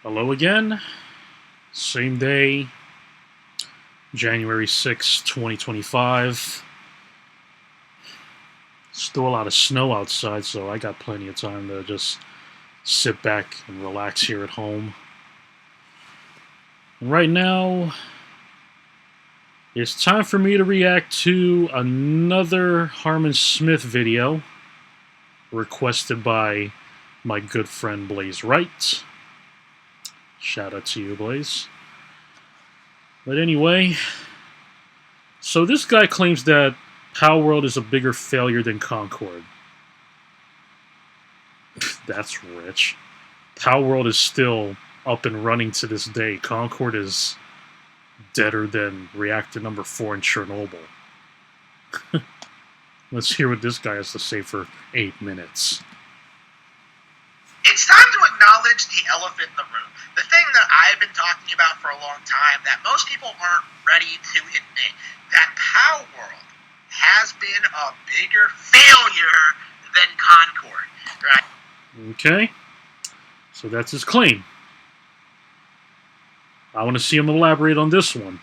Hello again. Same day, January 6, 2025. Still a lot of snow outside, so I got plenty of time to just sit back and relax here at home. And right now, it's time for me to react to another Harman Smith video requested by my good friend Blaze Wright. Shout out to you, Blaze. But anyway, so this guy claims that PalWorld is a bigger failure than Concord. That's rich. PalWorld is still up and running to this day. Concord is deader than reactor number 4 in Chernobyl. Let's hear what this guy has to say for 8 minutes. It's time to acknowledge the elephant in the room. The thing that I've been talking about for a long time that most people aren't ready to admit, that PalWorld has been a bigger failure than Concord, right? Okay. So that's his claim. I want to see him elaborate on this one.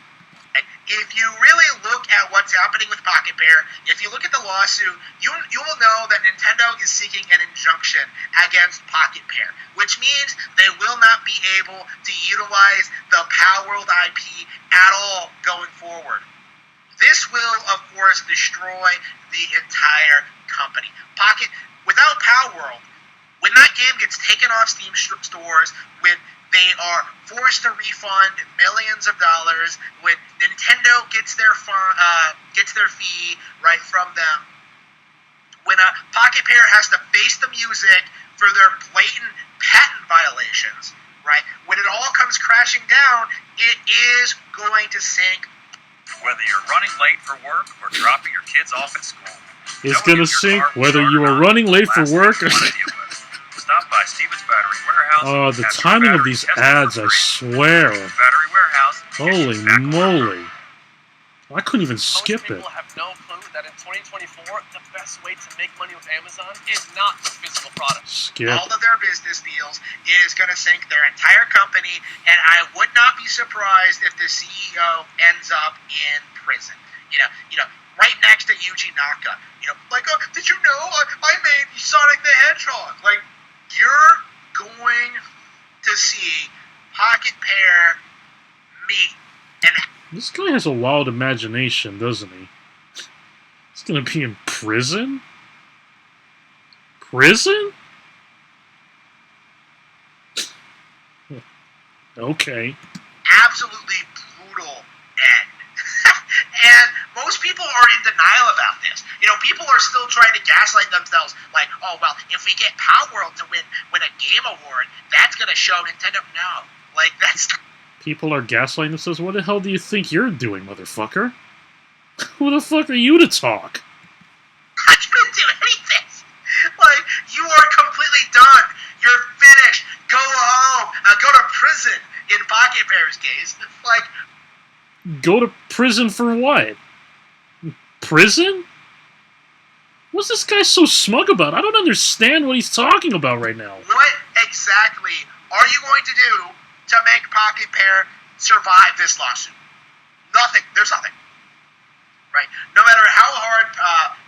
If you really look at what's happening with Pocket Pair, if you look at the lawsuit, you will know that Nintendo is seeking an injunction against Pocket Pair, which means they will not be able to utilize the PalWorld IP at all going forward. This will, of course, destroy the entire company. Without PalWorld, when that game gets taken off Steam stores, when they are forced to refund millions of dollars, when Nintendo gets their fee right from them, when Pocket Pair has to face the music for their blatant patent violations, right? When it all comes crashing down, it is going to sink. Whether you're running late for work or dropping your kids off at school, it's going to sink whether you are running late for work or... Stop by Stevens Battery Warehouse. Oh, the timing of these ads, I swear. Battery Warehouse. Holy moly. I couldn't even skip it. Most people have no clue that in 2024, the best way to make money with Amazon is not the physical product. Skip. All of their business deals, it is going to sink their entire company, and I would not be surprised if the CEO ends up in prison. You know, right next to Yuji Naka. Like, oh, did you know I made Sonic the Hedgehog? Like, you're going to see Pocket Pair meet. And this guy has a wild imagination, doesn't he? He's going to be in prison? Prison? Okay. absolutely brutal end. And most people are in denial about this. People are still trying to gaslight themselves, like, oh, well, if we get PalWorld to win a game award, that's going to show Nintendo. No. Like, that's... People are gaslighting themselves? What the hell do you think you're doing, motherfucker? Who the fuck are you to talk? I didn't do anything. Like, you are completely done. You're finished. Go home. Go to prison, in Pocket Pair's case. Like... Go to prison for what? Prison? What's this guy so smug about? I don't understand what he's talking about right now. What exactly are you going to do to make Pocket Pair survive this lawsuit? Nothing. There's nothing. Right? No matter how hard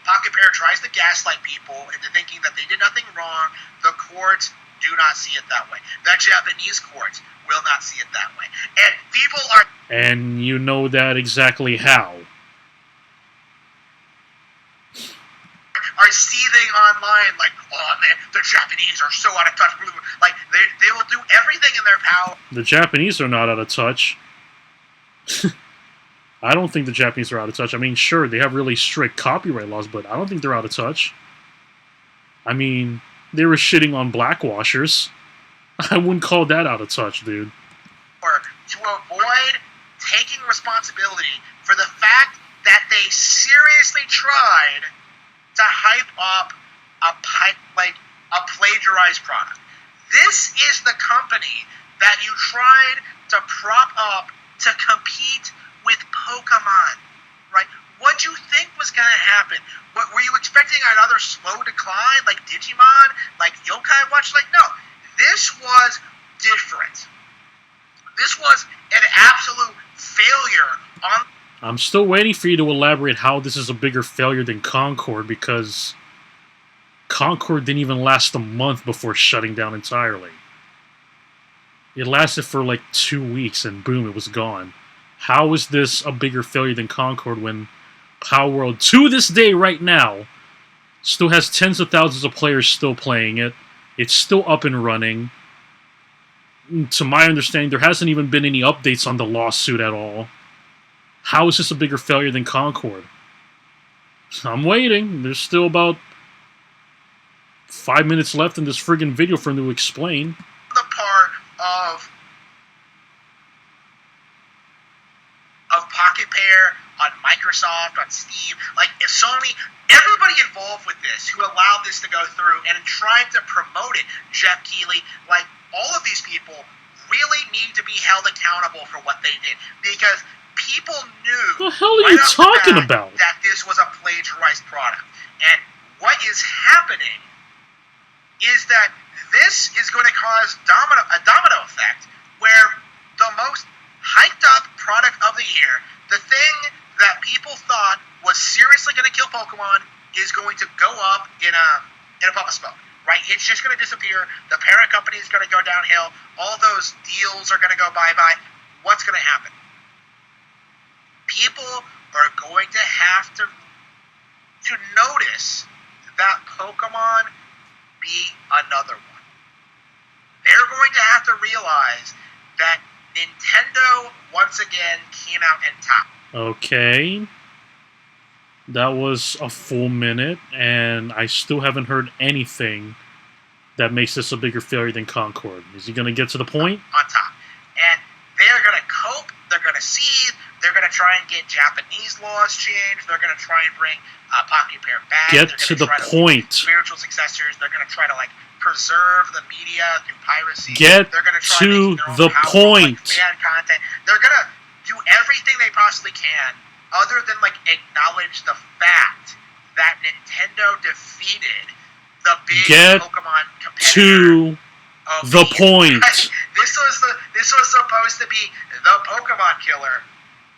Pocket Pair tries to gaslight people into thinking that they did nothing wrong, the courts do not see it that way. The Japanese courts will not see it that way. And people are... And you know that exactly how. Are seething online like, oh man, the Japanese are so out of touch. Like, they will do everything in their power. The Japanese are not out of touch. I don't think the Japanese are out of touch. I mean, sure, they have really strict copyright laws, but I don't think they're out of touch. I mean, they were shitting on blackwashers. I wouldn't call that out of touch, dude. Or to avoid taking responsibility for the fact that they seriously tried to hype up a plagiarized product. This is the company that you tried to prop up to compete with Pokemon, right? What do you think was going to happen? Were you expecting another slow decline like Digimon, like Yokai Watch? Like, no. This was different. This was an absolute failure on. I'm still waiting for you to elaborate how this is a bigger failure than Concord, because Concord didn't even last a month before shutting down entirely. It lasted for like 2 weeks and boom, it was gone. How is this a bigger failure than Concord when PalWorld, to this day right now, still has tens of thousands of players still playing it? It's still up and running. To my understanding, there hasn't even been any updates on the lawsuit at all. How is this a bigger failure than Concord? I'm waiting. There's still about 5 minutes left in this friggin' video for him to explain. The part of Pocket Pair on Microsoft, on Steam, like if Sony, everybody involved with this who allowed this to go through and trying to promote it, Jeff Keighley, like all of these people really need to be held accountable for what they did, because people knew the hell are you talking about? That this was a plagiarized product. And what is happening is that this is going to cause a domino effect where the most hyped up product of the year, the thing that people thought was seriously going to kill Pokemon, is going to go up in a puff of smoke. Right? It's just going to disappear. The parent company is going to go downhill. All those deals are going to go bye-bye. What's going to happen? People are going to have to notice that Pokemon be another one. They're going to have to realize that Nintendo once again came out on top. Okay. That was a full minute, and I still haven't heard anything that makes this a bigger failure than Concord. Is he going to get to the point? On top. And they're going to cope, they're going to seethe, they're going to try and get Japanese laws changed, they're going to try and bring Pocket Pair back. Get to the point. Spiritual successors, they're going to try to preserve the media through piracy. Get they're going to try to the point. Fan content. They're going to do everything they possibly can other than acknowledge the fact that Nintendo defeated the big Pokemon competitor. To the point. This was supposed to be the Pokemon killer,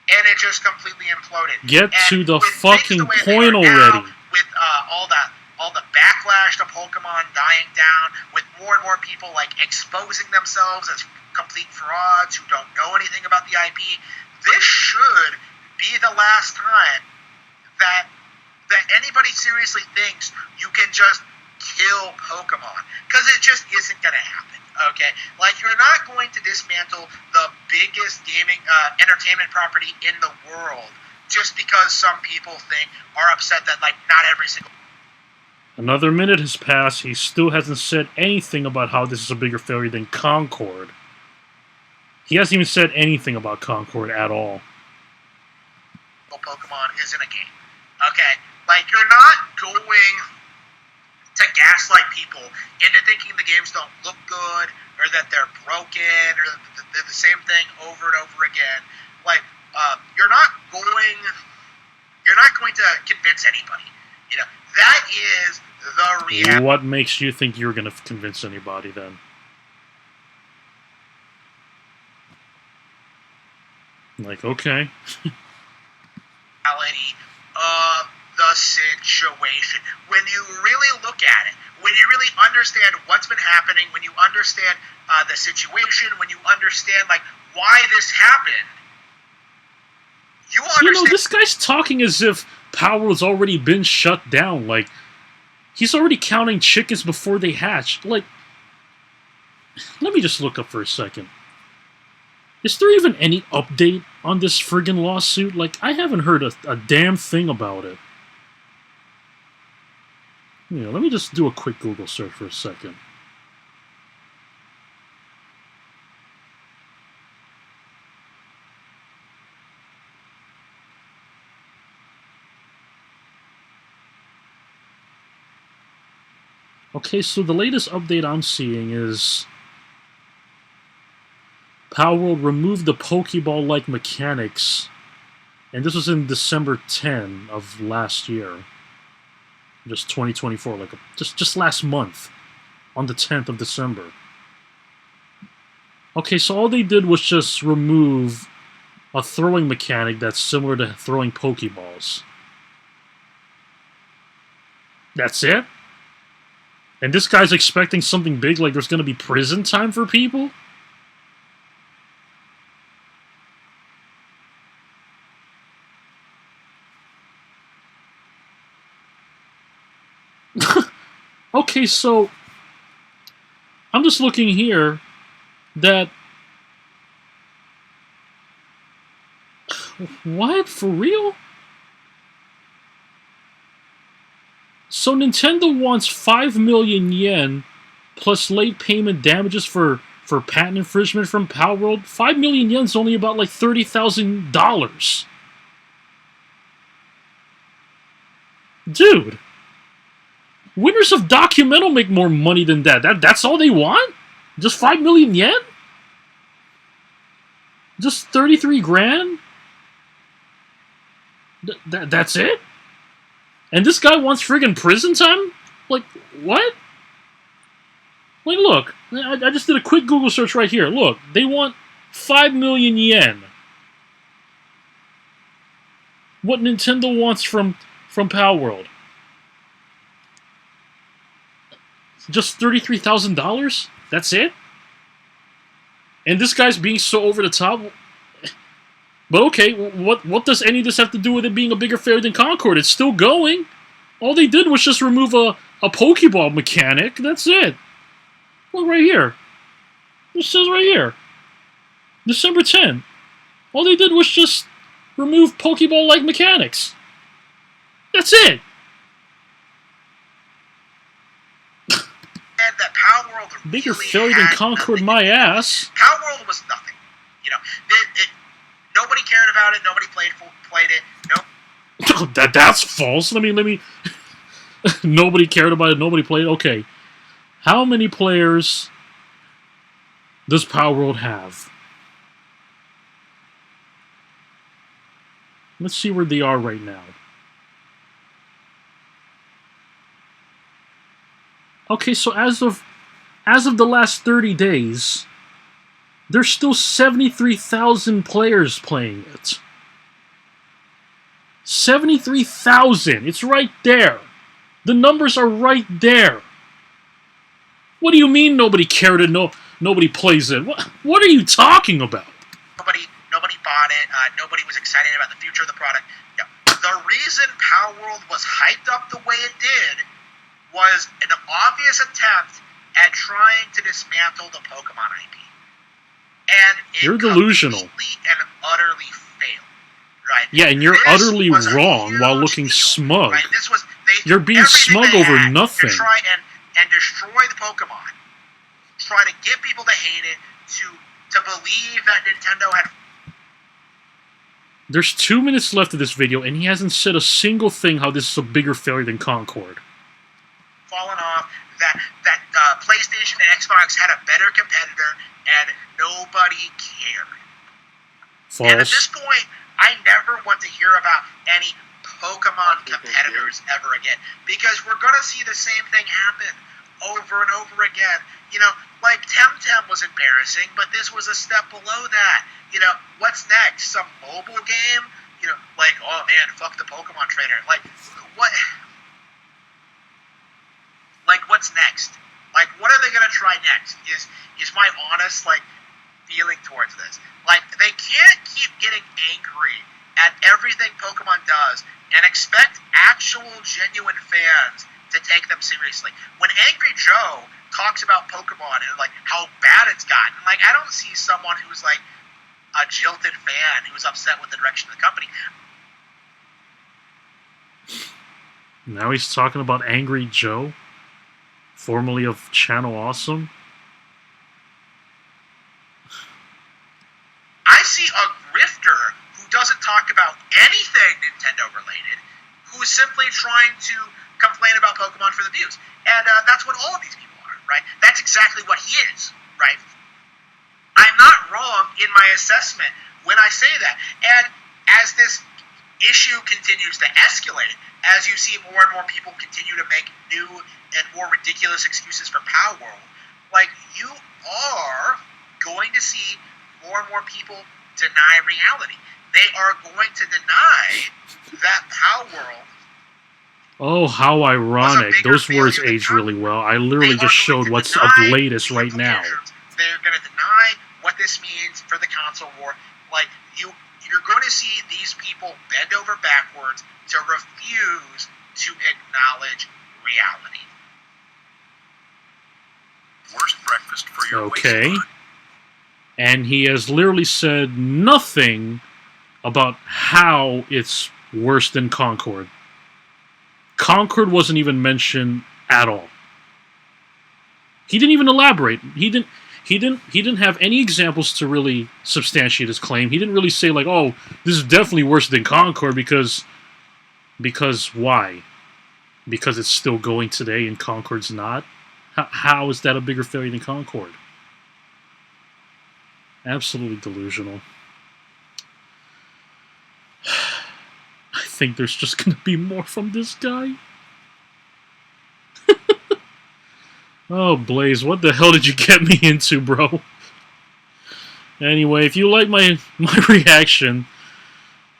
and it just completely imploded. Get to the fucking point already. With all the backlash to Pokemon dying down, with more and more people exposing themselves as complete frauds who don't know anything about the IP, this should be the last time that anybody seriously thinks you can just kill Pokemon, because it just isn't going to happen. Okay, you're not going to dismantle the biggest gaming entertainment property in the world just because some people are upset that not every single. Another minute has passed. He still hasn't said anything about how this is a bigger failure than Concord. He hasn't even said anything about Concord at all. Pokemon isn't a game. Okay? You're not going to gaslight people into thinking the games don't look good, or that they're broken, or that they're the same thing over and over again. You're not going to convince anybody. That is the reality. What makes you think you're going to convince anybody then? Okay. Of the situation. When you really look at it, when you really understand what's been happening, when you understand the situation, when you understand why this happened, you understand. This guy's talking as if PalWorld's already been shut down. He's already counting chickens before they hatch. Let me just look up for a second. Is there even any update on this friggin' lawsuit? I haven't heard a damn thing about it. Yeah, let me just do a quick Google search for a second. Okay, so the latest update I'm seeing is PalWorld removed the Pokeball-like mechanics, and this was in December 10 of last year. Just 2024, just last month, on the 10th of December. Okay, so all they did was just remove a throwing mechanic that's similar to throwing Pokeballs. That's it? And this guy's expecting something big, like there's going to be prison time for people? Okay, so I'm just looking here that... What? For real? So Nintendo wants 5 million yen plus late payment damages for patent infringement from PalWorld. 5 million yen's only about like $30,000. Dude. Winners of Documental make more money than that. That's all they want? Just 5 million yen? Just 33 grand? That's it? And this guy wants friggin' prison time? Like, what? Like, look. I just did a quick Google search right here. Look, they want 5 million yen. What Nintendo wants from PalWorld. Just $33,000? That's it? And this guy's being so over the top? But okay, what does any of this have to do with it being a bigger fair than Concord? It's still going. All they did was just remove a Pokeball mechanic. That's it. Look right here. It says right here. December 10th. All they did was just remove Pokeball-like mechanics. That's it. And that PalWorld Bigger really failure than had Concord, nothing my to do. ass. PalWorld was nothing. You know, nobody cared about it. Nobody played it. No. That's false. Let me. Nobody cared about it. Nobody played. Okay, how many players does PalWorld have? Let's see where they are right now. Okay, so as of the last 30 days, there's still 73,000 players playing it. 73,000! It's right there! The numbers are right there! What do you mean nobody cared and nobody plays it? What are you talking about? Nobody bought it. Nobody was excited about the future of the product. No. The reason PalWorld was hyped up the way it did was an obvious attempt at trying to dismantle the Pokemon IP. And it You're delusional. completely and utterly failed. Right? Yeah, and you're This utterly was a wrong while huge looking deal, smug. Right? This was, You're being everything smug they over had nothing. to try and destroy the Pokemon. Try to get people to hate it, to believe that Nintendo had... There's 2 minutes left of this video, and he hasn't said a single thing how this is a bigger failure than Concord. fallen off, that PlayStation and Xbox had a better competitor, and nobody cared. False. And at this point, I never want to hear about any Pokemon competitors ever again, because we're going to see the same thing happen over and over again. You know, like Temtem was embarrassing, but this was a step below that. You know, what's next? Some mobile game? You know, like, oh man, fuck the Pokemon trainer. Like, what? Like, what's next? Like, what are they gonna try next? Is my honest feeling towards this? Like, they can't keep getting angry at everything Pokemon does and expect actual genuine fans to take them seriously. When Angry Joe talks about Pokemon and how bad it's gotten, I don't see someone who's a jilted fan who's upset with the direction of the company. Now he's talking about Angry Joe, formerly of Channel Awesome. I see a grifter who doesn't talk about anything Nintendo related, who's simply trying to complain about Pokemon for the views. And that's what all of these people are, right? That's exactly what he is, right? I'm not wrong in my assessment when I say that. And as this issue continues to escalate, as you see more and more people continue to make new and more ridiculous excuses for PalWorld, you are going to see more people deny reality. They are going to deny that PalWorld. Oh, how ironic. Those words age really well. I literally just showed what's of latest right now. They're going to deny what this means for the console war. Like, you're going to see these people bend over backwards to refuse to acknowledge reality. Worst breakfast for your okay. waistline. And he has literally said nothing about how it's worse than Concord. Concord wasn't even mentioned at all. He didn't even elaborate. He didn't have any examples to really substantiate his claim. He didn't really say like, "Oh, this is definitely worse than Concord," because why? Because it's still going today and Concord's not? How is that a bigger failure than Concord? Absolutely delusional. I think there's just going to be more from this guy. Oh, Blaze, what the hell did you get me into, bro? Anyway, if you like my reaction,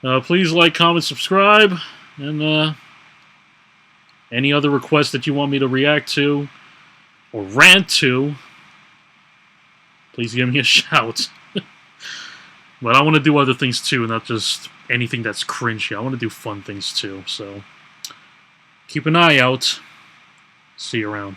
please like, comment, subscribe, and any other requests that you want me to react to or rant to, please give me a shout. But I want to do other things too, not just anything that's cringy. I want to do fun things too, so keep an eye out. See you around.